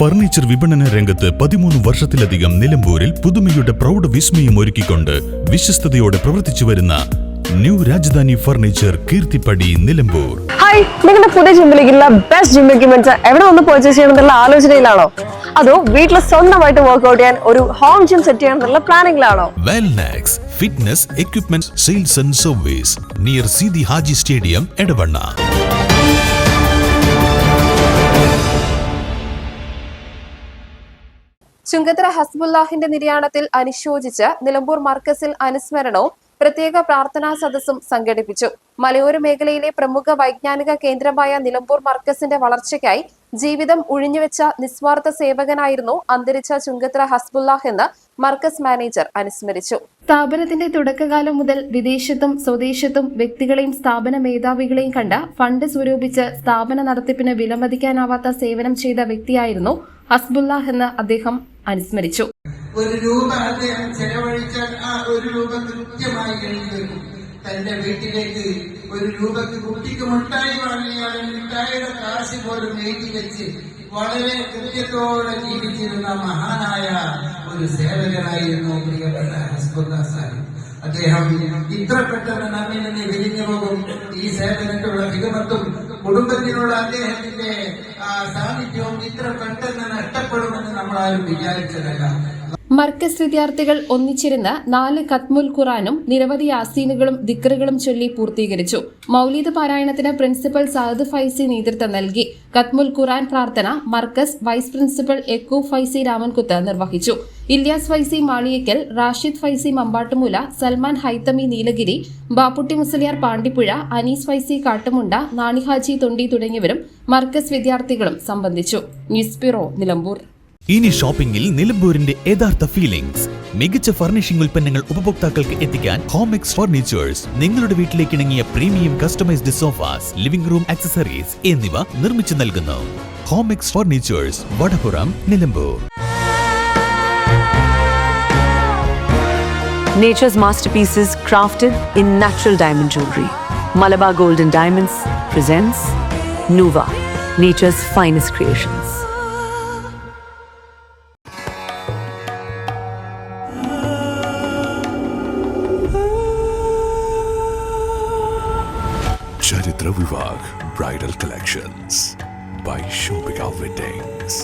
Furniture വിപണന രംഗത്ത് 13 വർഷത്തിലധികം നിലമ്പൂരിൽ പുതുമയുടെ പ്രൗഢ വിസ്മയം ഒരുക്കിക്കൊണ്ട് വിശ്വസ്തയോടെ പ്രവർത്തിച്ചു വരുന്ന new Rajdhani furniture Keerthippadi Nilambur. Hi, നിങ്ങളുടെ പുതിയ ജിമ്മിലേക്കുള്ള ബെസ്റ്റ് ജിം എക്യുപ്മെന്റ്സ് എവിടെ ഒന്ന് പർച്ചേസ് ചെയ്യണമെന്നുള്ള ആലോചനയിലാണോ? അതോ വീട്ടിൽ സ്വന്തമായിട്ട് വർക്ക്ഔട്ട് ചെയ്യാൻ ഒരു ഹോം ജിം സെറ്റ് ചെയ്യാനുള്ള പ്ലാനിംഗിലാണോ? Wellnex fitness equipment sales and service near Sidi Haji stadium Edavanna. Chungathara ഹസ്ബുല്ലാഹിന്റെ നിര്യാണത്തിൽ അനുശോചിച്ച് നിലമ്പൂർ മർക്കസിൽ അനുസ്മരണവും പ്രത്യേക പ്രാർത്ഥനാ സദസ്സും സംഘടിപ്പിച്ചു. മലയോര മേഖലയിലെ പ്രമുഖ വൈജ്ഞാനിക കേന്ദ്രമായ നിലമ്പൂർ മർക്കസിന്റെ വളർച്ചയ്ക്കായി ജീവിതം ഉഴിഞ്ഞുവെച്ച നിസ്വാർത്ഥ സേവകനായിരുന്നു അന്തരിച്ച ചുങ്കത്തറ ഹസ്ബുല്ലാഹ് എന്ന് മർക്കസ് മാനേജർ അനുസ്മരിച്ചു. സ്ഥാപനത്തിന്റെ തുടക്കകാലം മുതൽ വിദേശത്തും സ്വദേശത്തും വ്യക്തികളെയും സ്ഥാപന മേധാവികളെയും കണ്ട് ഫണ്ട് സ്വരൂപിച്ച് സ്ഥാപന നടത്തിപ്പിന് വിലമതിക്കാനാവാത്ത സേവനം ചെയ്ത വ്യക്തിയായിരുന്നു ഹസ്ബുല്ലാഹ് എന്ന് അദ്ദേഹം അനുസ്മരിച്ചു. ഒരു രൂപ അദ്ദേഹം ചെലവഴിച്ചാൽ ആ ഒരു രൂപ കൃത്യമായി കഴിഞ്ഞു വരും. തന്റെ വീട്ടിലേക്ക് ഒരു രൂപക്ക് കുട്ടിക്ക് മുട്ടായി വാങ്ങിയാൽ മിഠായിയുടെ കാശ് പോലും എഴുതി വെച്ച് വളരെ കൃത്യത്തോടെ ജീവിച്ചിരുന്ന മഹാനായ ഒരു സേവകനായിരുന്നു പ്രിയപ്പെട്ട ഹസ്ബുല്ലാഹ് സാഹിബ്. അദ്ദേഹം ഇത്ര പെട്ടെന്ന് നമ്മിൽ നിന്ന് വിരിഞ്ഞു പോകും. ഈ സേവനത്തിലുള്ള ഹിദമത്തും കുടുംബത്തിനുള്ള അദ്ദേഹത്തിന്റെ സാന്നിധ്യവും ഇത്ര പെട്ടെന്ന് നഷ്ടപ്പെടുമെന്ന് നമ്മളാരും വിചാരിച്ചതല്ല. മർക്കസ് വിദ്യാർത്ഥികൾ ഒന്നിച്ചിരുന്ന് 4 ഖത്മുൽ ഖുറാനും നിരവധി യാസീനുകളും ദിക്റുകളും ചൊല്ലി പൂർത്തീകരിച്ചു. മൗലീദ് പാരായണത്തിന് പ്രിൻസിപ്പൽ സഅദ് ഫൈസി നേതൃത്വം നൽകി. ഖത്മുൽ ഖുറാൻ പ്രാർത്ഥന മർക്കസ് വൈസ് പ്രിൻസിപ്പൽ യക്കൂബ് ഫൈസി രാമൻകുത്ത് നിർവഹിച്ചു. ഇല്യാസ് ഫൈസി മാളിയക്കൽ, റാഷിദ് ഫൈസി മമ്പാട്ടുമൂല, സൽമാൻ ഹൈത്തമി നീലഗിരി, ബാപ്പുട്ടി മുസലിയാർ പാണ്ടിപ്പുഴ, അനീസ് ഫൈസി കാട്ടുമുണ്ട, നാണിഹാജി തൊണ്ടി തുടങ്ങിയവരും മർക്കസ് വിദ്യാർത്ഥികളും സംബന്ധിച്ചു. News bureau, Nilambur. ഇനി ഷോപ്പിംഗിൽ നിലമ്പൂരിന്റെ യഥാർത്ഥ ഫീലിംഗ്സ്. മികച്ച ഫർണിഷിംഗ് ഉൽപ്പന്നങ്ങൾ ഉപഭോക്താക്കൾക്ക് എത്തിക്കാൻ ഹോമെക്സ് ഫർണിച്ചേഴ്സ് നിങ്ങളുടെ വീട്ടിലേക്ക് ഇണങ്ങിയ premium customised sofas, living room accessories എന്നിവ നിർമ്മിച്ചു നൽകുന്നു. Homex furnitures, Vadapuram, Nilambur. Nature's masterpieces crafted in natural diamond jewelry. Malabar Gold and Diamonds presents Nuva, nature's finest creations. Charitra Vivag Bridal Collections by Shobhika Weddings.